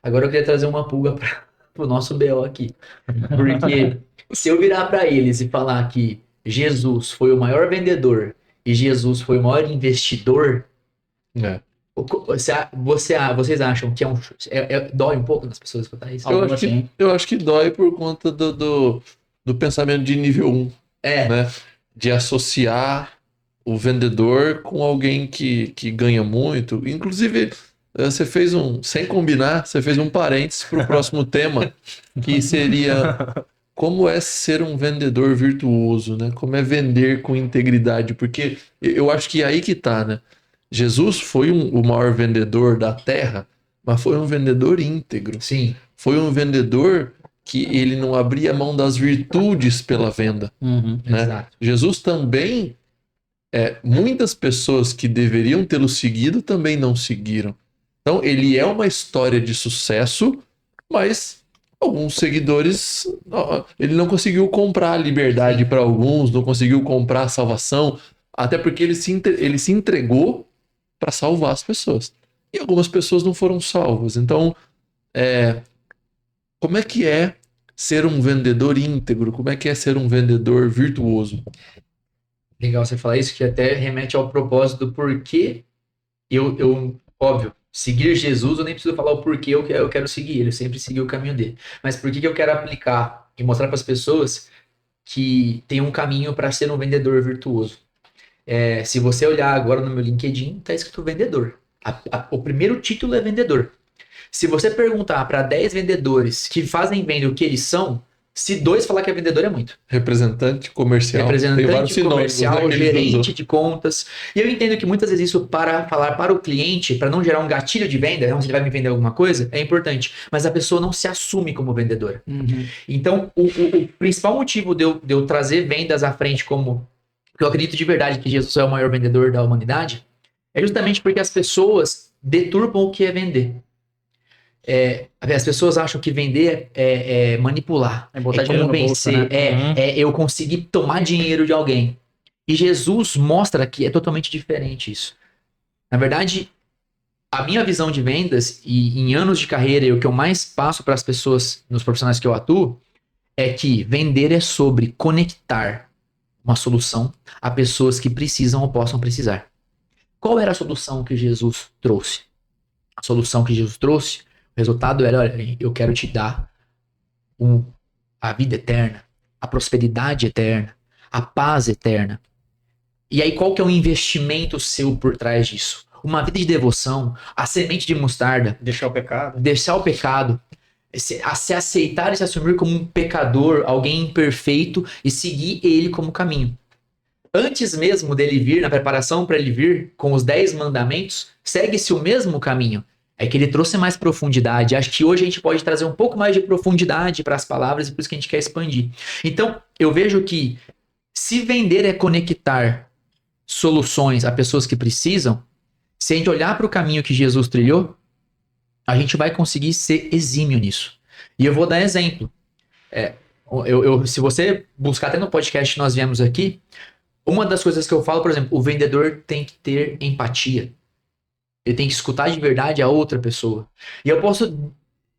Agora eu queria trazer uma pulga para o nosso BO aqui. Porque se eu virar para eles e falar que Jesus foi o maior vendedor e Jesus foi o maior investidor, É. vocês acham que dói um pouco nas pessoas escutar isso? Algumas sim. Eu acho que dói por conta do pensamento de nível um, É, né? De associar o vendedor com alguém que ganha muito. Inclusive, você fez sem combinar, você fez um parênteses para o próximo tema, que seria como é ser um vendedor virtuoso, né? Como é vender com integridade, porque eu acho que é aí que tá, né? Jesus foi o maior vendedor da terra, mas foi um vendedor íntegro. sim, Foi um vendedor que ele não abria mão das virtudes pela venda, Uhum. né? exato. Jesus também, muitas pessoas que deveriam tê-lo seguido também não seguiram. Então, ele é uma história de sucesso, mas alguns seguidores, ele não conseguiu comprar a liberdade Sim. para alguns, não conseguiu comprar a salvação, até porque ele se entregou para salvar as pessoas. E algumas pessoas não foram salvas. Então, como é que é ser um vendedor íntegro? Como é que é ser um vendedor virtuoso? Legal você falar isso, que até remete ao propósito do porquê óbvio, seguir Jesus, eu nem preciso falar o porquê eu quero seguir ele, eu sempre segui o caminho dele. Mas por que que eu quero aplicar e mostrar para as pessoas que tem um caminho para ser um vendedor virtuoso? Se você olhar agora no meu LinkedIn, tá escrito vendedor. O primeiro título é vendedor. Se você perguntar para 10 vendedores que fazem venda o que eles são, se dois falar que é vendedor é muito. Representante comercial. Tem vários Representante sinônimos, né, comercial, que eles gerente usam. de contas. E eu entendo que muitas vezes isso para falar para o cliente, para não gerar um gatilho de venda, não, se ele vai me vender alguma coisa, é importante. Mas a pessoa não se assume como vendedora. Uhum. Então, o principal motivo de eu trazer vendas à frente como... Porque eu acredito de verdade que Jesus é o maior vendedor da humanidade, é justamente porque as pessoas deturpam o que é vender. As pessoas acham que vender é manipular, É botar dinheiro no bolso, convencer, né? eu conseguir tomar dinheiro de alguém. E Jesus mostra que é totalmente diferente isso. Na verdade, a minha visão de vendas e em anos de carreira e o que eu mais passo para as pessoas, nos profissionais que eu atuo, é que vender é sobre conectar uma solução a pessoas que precisam ou possam precisar. Qual era a solução que Jesus trouxe? A solução que Jesus trouxe, o resultado era, olha, eu quero te dar a vida eterna, a prosperidade eterna, a paz eterna. E aí qual que é o investimento seu por trás disso? Uma vida de devoção, a semente de mostarda, Deixar o pecado. deixar o pecado, se aceitar e se assumir como um pecador, alguém imperfeito e seguir ele como caminho. Antes mesmo dele vir, na preparação para ele vir, com os 10 mandamentos, segue-se o mesmo caminho. É que ele trouxe mais profundidade. Acho que hoje a gente pode trazer um pouco mais de profundidade para as palavras e por isso que a gente quer expandir. Então, eu vejo que se vender é conectar soluções a pessoas que precisam, se a gente olhar para o caminho que Jesus trilhou, a gente vai conseguir ser exímio nisso. E eu vou dar exemplo. Se você buscar até no podcast que nós viemos aqui, uma das coisas que eu falo, por exemplo, o vendedor tem que ter empatia. Ele tem que escutar de verdade a outra pessoa. E eu posso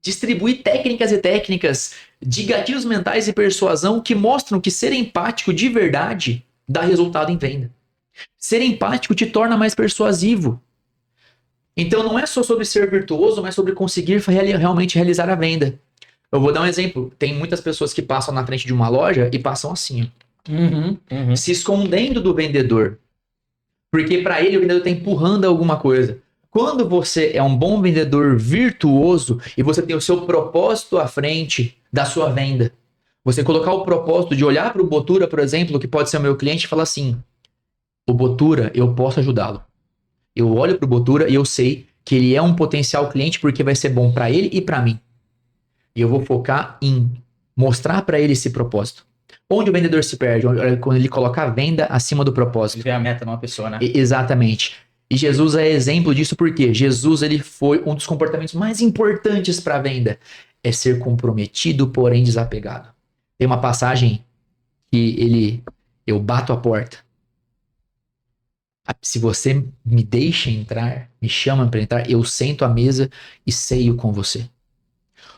distribuir técnicas e técnicas de gatilhos mentais e persuasão que mostram que ser empático de verdade dá resultado em venda. Ser empático te torna mais persuasivo. Então não é só sobre ser virtuoso, mas sobre conseguir realmente realizar a venda. Eu vou dar um exemplo. Tem muitas pessoas que passam na frente de uma loja e passam assim, Uhum. se escondendo do vendedor. Porque para ele o vendedor está empurrando alguma coisa. Quando você é um bom vendedor virtuoso e você tem o seu propósito à frente da sua venda, você colocar o propósito de olhar para o Botura, por exemplo, que pode ser o meu cliente, e falar assim: o Botura, eu posso ajudá-lo. Eu olho para o Botura e eu sei que ele é um potencial cliente porque vai ser bom para ele e para mim. E eu vou focar em mostrar para ele esse propósito. Onde o vendedor se perde? Quando ele coloca a venda acima do propósito. Ele vê a meta numa pessoa, né? Exatamente. E Jesus é exemplo disso porque Jesus ele foi um dos comportamentos mais importantes para a venda. É ser comprometido, porém desapegado. Tem uma passagem que eu bato a porta. Se você me deixa entrar, me chama para entrar, eu sento à mesa e ceio com você.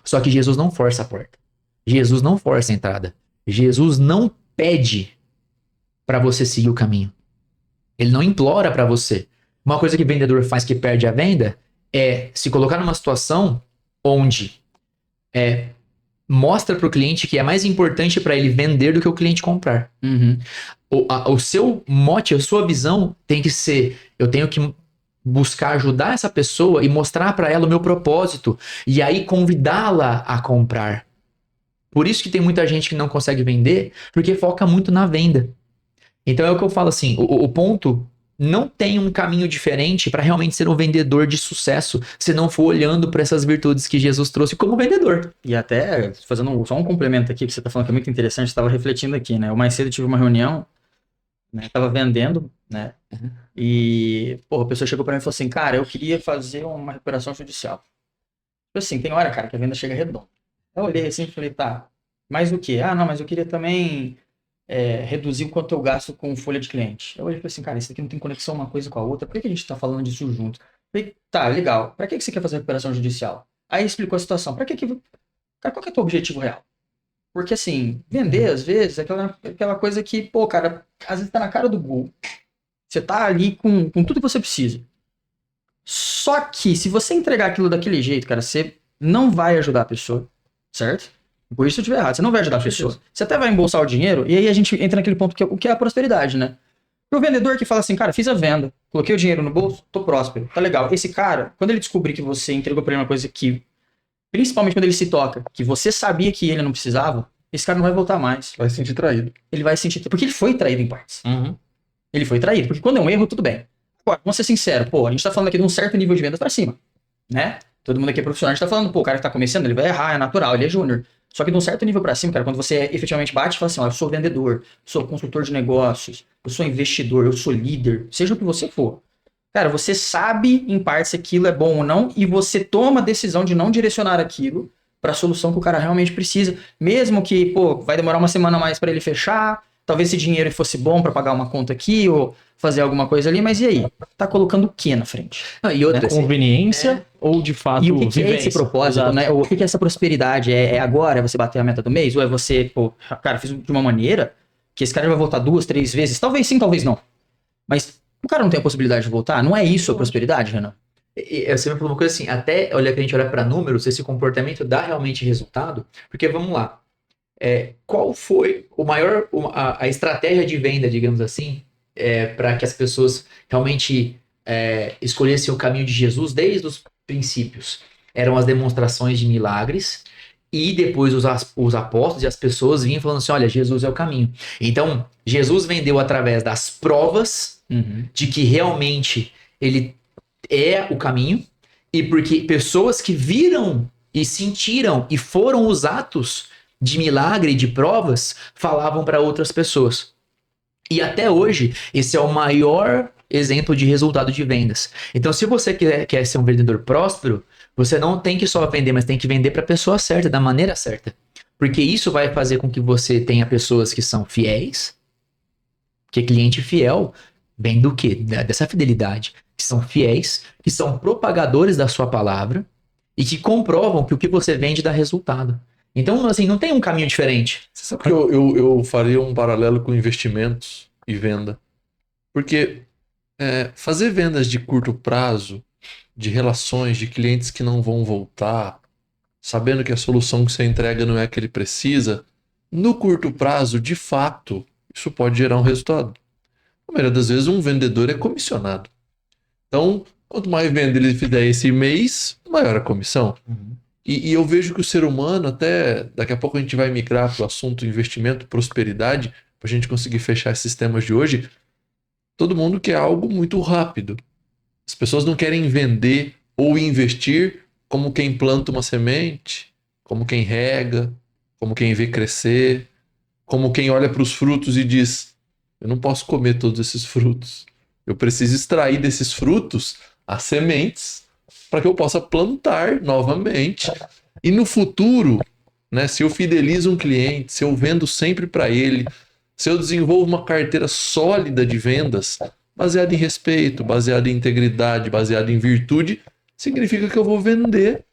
Só que Jesus não força a porta. Jesus não força a entrada. Jesus não pede para você seguir o caminho. Ele não implora para você. Uma coisa que o vendedor faz que perde a venda é se colocar numa situação onde mostra para o cliente que é mais importante para ele vender do que o cliente comprar. Uhum. O seu mote, a sua visão tem que ser: eu tenho que buscar ajudar essa pessoa e mostrar para ela o meu propósito e aí convidá-la a comprar. Por isso que tem muita gente que não consegue vender, porque foca muito na venda. Então é o que eu falo assim, o ponto não tem um caminho diferente para realmente ser um vendedor de sucesso, se não for olhando para essas virtudes que Jesus trouxe como vendedor. E até, fazendo só um complemento aqui, que você tá falando que é muito interessante, estava refletindo aqui, né? Eu mais cedo tive uma reunião, né? Tava vendendo, né? E, pô, a pessoa chegou para mim e falou assim, cara, eu queria fazer uma recuperação judicial. Tipo assim, tem hora, cara, que a venda chega redonda. Eu olhei assim e falei, tá, mais o quê? Ah, não, mas eu queria também reduzir o quanto eu gasto com folha de cliente. Eu olhei e falei assim, cara, isso aqui não tem conexão uma coisa com a outra, por que a gente tá falando disso junto? Eu falei, tá, legal, pra que você quer fazer recuperação judicial? Aí explicou a situação, pra que cara, qual que é o teu objetivo real? Porque assim, vender às vezes é aquela coisa que, pô, cara, às vezes tá na cara do gol. Você tá ali com tudo que você precisa. Só que se você entregar aquilo daquele jeito, cara, você não vai ajudar a pessoa, certo? Por isso eu estiver errado, você não vai ajudar a pessoa. Você até vai embolsar o dinheiro, e aí a gente entra naquele ponto que é a prosperidade, né? O vendedor que fala assim, cara, fiz a venda, coloquei o dinheiro no bolso, tô próspero, tá legal. Esse cara, quando ele descobrir que você entregou pra ele uma coisa que, principalmente quando ele se toca, que você sabia que ele não precisava, esse cara não vai voltar mais. Vai se sentir traído. Ele vai se sentir... Porque ele foi traído em partes. Uhum. Ele foi traído, porque quando é um erro, tudo bem. Agora, vamos ser sinceros, pô, a gente tá falando aqui de um certo nível de vendas pra cima, né? Todo mundo aqui é profissional, a gente tá falando, pô, o cara que tá começando, ele vai errar, é natural, ele é júnior. Só que de um certo nível pra cima, cara, quando você efetivamente bate e fala assim, ó, eu sou vendedor, sou consultor de negócios, eu sou investidor, eu sou líder, seja o que você for. Cara, você sabe em parte se aquilo é bom ou não e você toma a decisão de não direcionar aquilo pra solução que o cara realmente precisa, mesmo que, pô, vai demorar uma semana a mais pra ele fechar, talvez esse dinheiro fosse bom pra pagar uma conta aqui ou fazer alguma coisa ali, mas e aí? Tá colocando o que na frente? E outra, Conveniência ou de fato E o que é vivência? esse propósito, Exato. né? O que é essa prosperidade? É agora? É você bater a meta do mês? Ou é você, pô, cara, fiz de uma maneira que esse cara vai voltar 2, 3 vezes? Talvez sim, talvez não. Mas o cara não tem a possibilidade de voltar? Não é isso a prosperidade, Renan? Você me falou uma coisa assim, até olha que a gente olha para números, esse comportamento dá realmente resultado, porque vamos lá, qual foi a estratégia de venda, digamos assim, para que as pessoas realmente escolhessem o caminho de Jesus desde os princípios? Eram as demonstrações de milagres e depois os apóstolos e as pessoas vinham falando assim, olha, Jesus é o caminho. Então, Jesus vendeu através das provas de que realmente ele é o caminho, e porque pessoas que viram e sentiram e foram os atos de milagre e de provas falavam para outras pessoas. E até hoje, esse é o maior exemplo de resultado de vendas. Então, se você quer ser um vendedor próspero, você não tem que só vender, mas tem que vender para a pessoa certa, da maneira certa. Porque isso vai fazer com que você tenha pessoas que são fiéis, porque cliente fiel vem do quê? Dessa fidelidade. Que são fiéis, que são propagadores da sua palavra e que comprovam que o que você vende dá resultado. Então, assim, não tem um caminho diferente. Você sabe que eu faria um paralelo com investimentos e venda. Porque fazer vendas de curto prazo, de relações, de clientes que não vão voltar, sabendo que a solução que você entrega não é a que ele precisa, no curto prazo, de fato, isso pode gerar um resultado. Na maioria das vezes, um vendedor é comissionado. Então, quanto mais venda ele fizer esse mês, maior a comissão. E eu vejo que o ser humano, até daqui a pouco a gente vai migrar para o assunto investimento, prosperidade, para a gente conseguir fechar esses temas de hoje. Todo mundo quer algo muito rápido. As pessoas não querem vender ou investir como quem planta uma semente, como quem rega, como quem vê crescer, como quem olha para os frutos e diz: eu não posso comer todos esses frutos. Eu preciso extrair desses frutos as sementes para que eu possa plantar novamente. E no futuro, né, se eu fidelizo um cliente, se eu vendo sempre para ele, se eu desenvolvo uma carteira sólida de vendas, baseada em respeito, baseada em integridade, baseada em virtude, significa que eu vou vender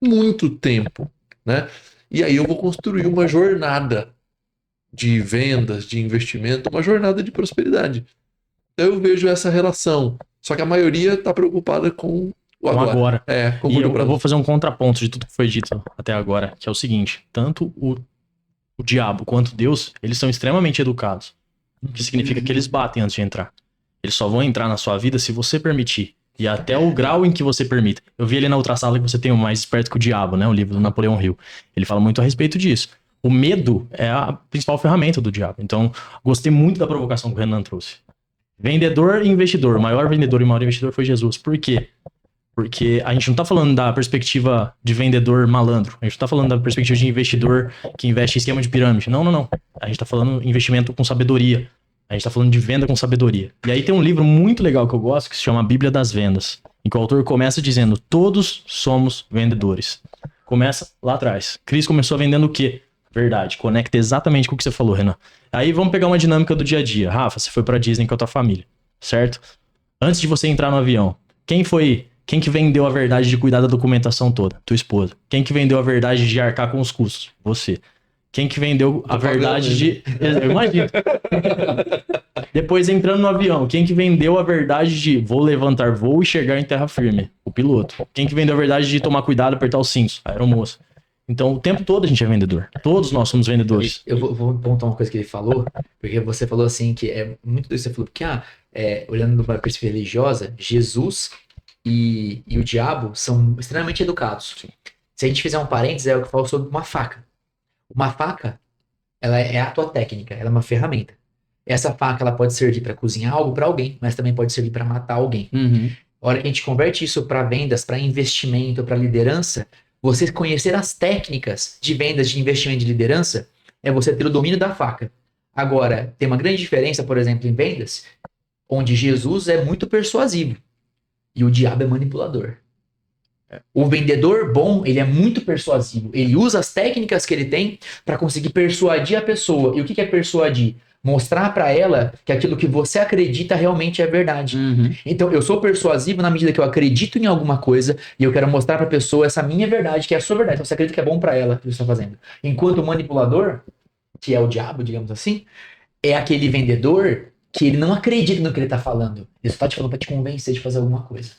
muito tempo. né? E aí eu vou construir uma jornada de vendas, de investimento, uma jornada de prosperidade. Então eu vejo essa relação. Só que a maioria está preocupada com o Com agora. com o E curto eu prazo. vou fazer um contraponto de tudo que foi dito até agora, que é o seguinte: tanto o diabo quanto Deus, eles são extremamente educados. O que significa que eles batem antes de entrar. Eles só vão entrar na sua vida se você permitir. E até o grau em que você permita. Eu vi ali na outra sala que você tem o Mais Esperto que o Diabo, né? O livro do Napoleão Hill. Ele fala muito a respeito disso. O medo é a principal ferramenta do diabo. Então, gostei muito da provocação que o Renan trouxe. Vendedor e investidor. O maior vendedor e o maior investidor foi Jesus. Por quê? Porque a gente não tá falando da perspectiva de vendedor malandro. A gente não tá falando da perspectiva de investidor que investe em esquema de pirâmide. Não, não, não. A gente tá falando investimento com sabedoria. A gente tá falando de venda com sabedoria. E aí tem um livro muito legal que eu gosto, que se chama Bíblia das Vendas. Em que o autor começa dizendo, todos somos vendedores. Começa lá atrás. Cris começou vendendo o quê? Verdade. Conecta exatamente com o que você falou, Renan. Aí vamos pegar uma dinâmica do dia a dia. Rafa, você foi pra Disney com a tua família, certo? Antes de você entrar no avião, quem que vendeu a verdade de cuidar da documentação toda? Tua esposa. Quem que vendeu a verdade de arcar com os custos? Você. Quem que vendeu a verdade de... Eu imagino. Depois, entrando no avião, quem que vendeu a verdade de vou levantar voo e chegar em terra firme? O piloto. Quem que vendeu a verdade de tomar cuidado, apertar os cintos? A aeromoça. Então, o tempo todo a gente é vendedor. Todos nós somos vendedores. Eu vou apontar uma coisa que ele falou, porque você falou assim, que é muito do que você falou, porque, olhando numa perspectiva religiosa, Jesus e o diabo são extremamente educados. Sim. Se a gente fizer um parênteses, é o que eu falo sobre uma faca. Uma faca, ela é a tua técnica, ela é uma ferramenta. Essa faca, ela pode servir para cozinhar algo para alguém, mas também pode servir para matar alguém. Uhum. A hora que a gente converte isso para vendas, para investimento, para liderança, você conhecer as técnicas de vendas, de investimento, de liderança, é você ter o domínio da faca. Agora, tem uma grande diferença, por exemplo, em vendas, onde Jesus é muito persuasivo e o diabo é manipulador. O vendedor bom, ele é muito persuasivo. Ele usa as técnicas que ele tem para conseguir persuadir a pessoa. E o que é persuadir? Mostrar para ela que aquilo que você acredita realmente é verdade. Uhum. Então, eu sou persuasivo na medida que eu acredito em alguma coisa e eu quero mostrar para a pessoa essa minha verdade, que é a sua verdade. Então, você acredita que é bom para ela o que você está fazendo. Enquanto o manipulador, que é o diabo, digamos assim, é aquele vendedor que ele não acredita no que ele está falando. Ele só está te falando para te convencer de fazer alguma coisa.